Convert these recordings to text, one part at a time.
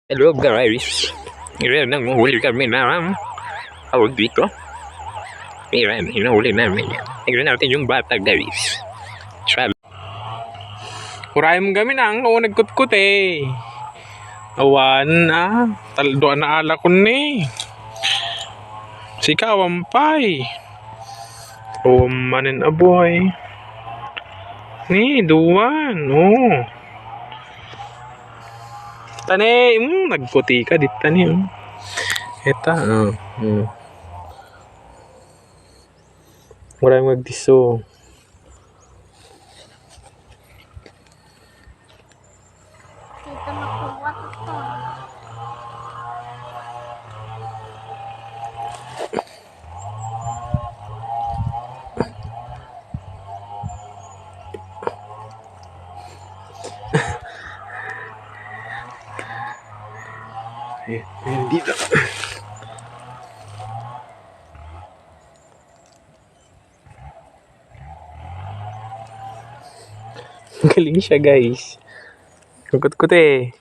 Hello guys, ilan ang huli kami na tawag dito. Ilan, hinahuli namin. Tignan natin yung bata guys. Sabi, Hurayan mo kami na ang nagkutkut eh. Awan na. Taldoan na ala ko ni. Sikaw ampay. Manin aboy. Ni, duwan. Oh. Tani, nagputi ka dit tani. Eta, Murang magdiso. Kita magkubuhat ito. Dito. Galing siya guys. Kutkut eh.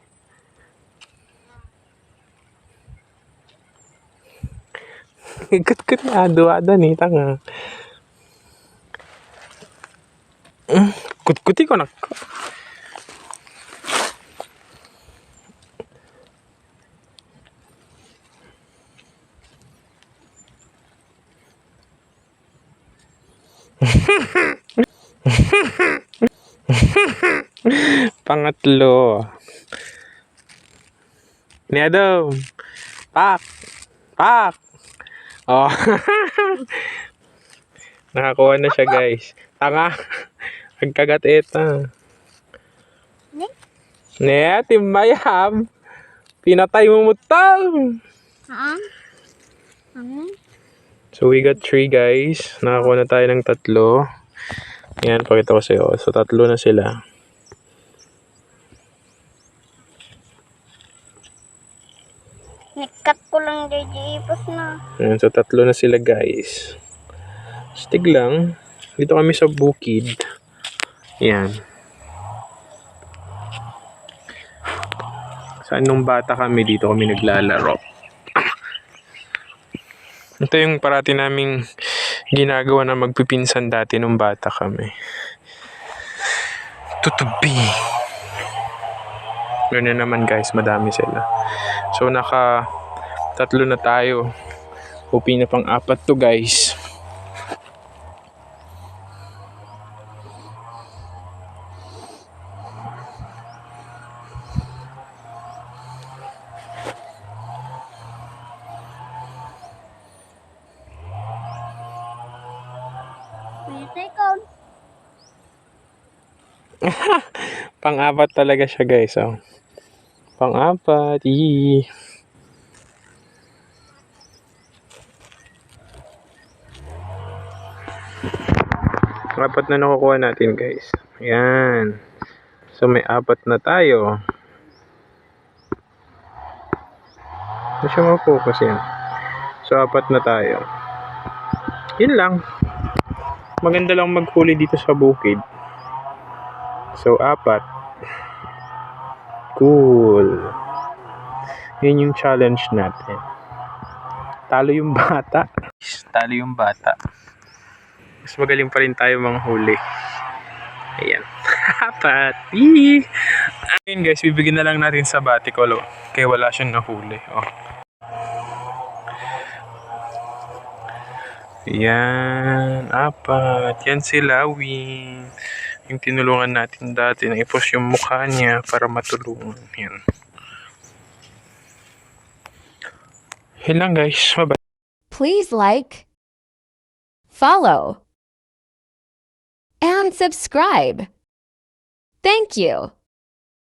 Kutkut na. Duwada ni. Tanga. Kutkuti ko na. Pangatlo. Niado. Pak. Pak. Oh. Nakakuha na siya guys. Tanga. Agkagat eta. Ne, timbayam. Pinatay mo mutang. Haan? Ano? So we got 3 guys. Nakakuha na tayo ng 3. Yan, pakita ko sa'yo. So 3 na sila. Nikat ko lang ipos na. Yan, so 3 na sila guys. Stig lang. Dito kami sa bukid. Yan. Saan nung bata kami, dito kami naglalaro. Ito yung parati naming ginagawa na magpipinsan dati nung bata kami. Tutubi. Ganyan naman guys, madami sila. So 3 na tayo. Hoping na pang 4 to guys. Pang-4 talaga siya guys. Oh. Pang-4. Yee. Apat na nakukuha natin guys. Ayan. So may 4 na tayo. Hindi siya ma-focus yan. So 4 na tayo. Yun lang. Maganda lang maghuli dito sa bukid. So 4. Cool. Yun yung challenge natin. Talo yung bata. Talo yung bata. Mas magaling pa rin tayo manghuli. Ayan. 4. Ayun guys, bibigyan na lang natin sa batikolo. Kaya wala siyang nahuli. Oh. Yan. 4. Yan si Lawin. Yung tinulungan natin dati. Naipos yung mukha niya para matulungan. Yan. Yan lang guys. Bye-bye. Please like, follow, and subscribe. Thank you.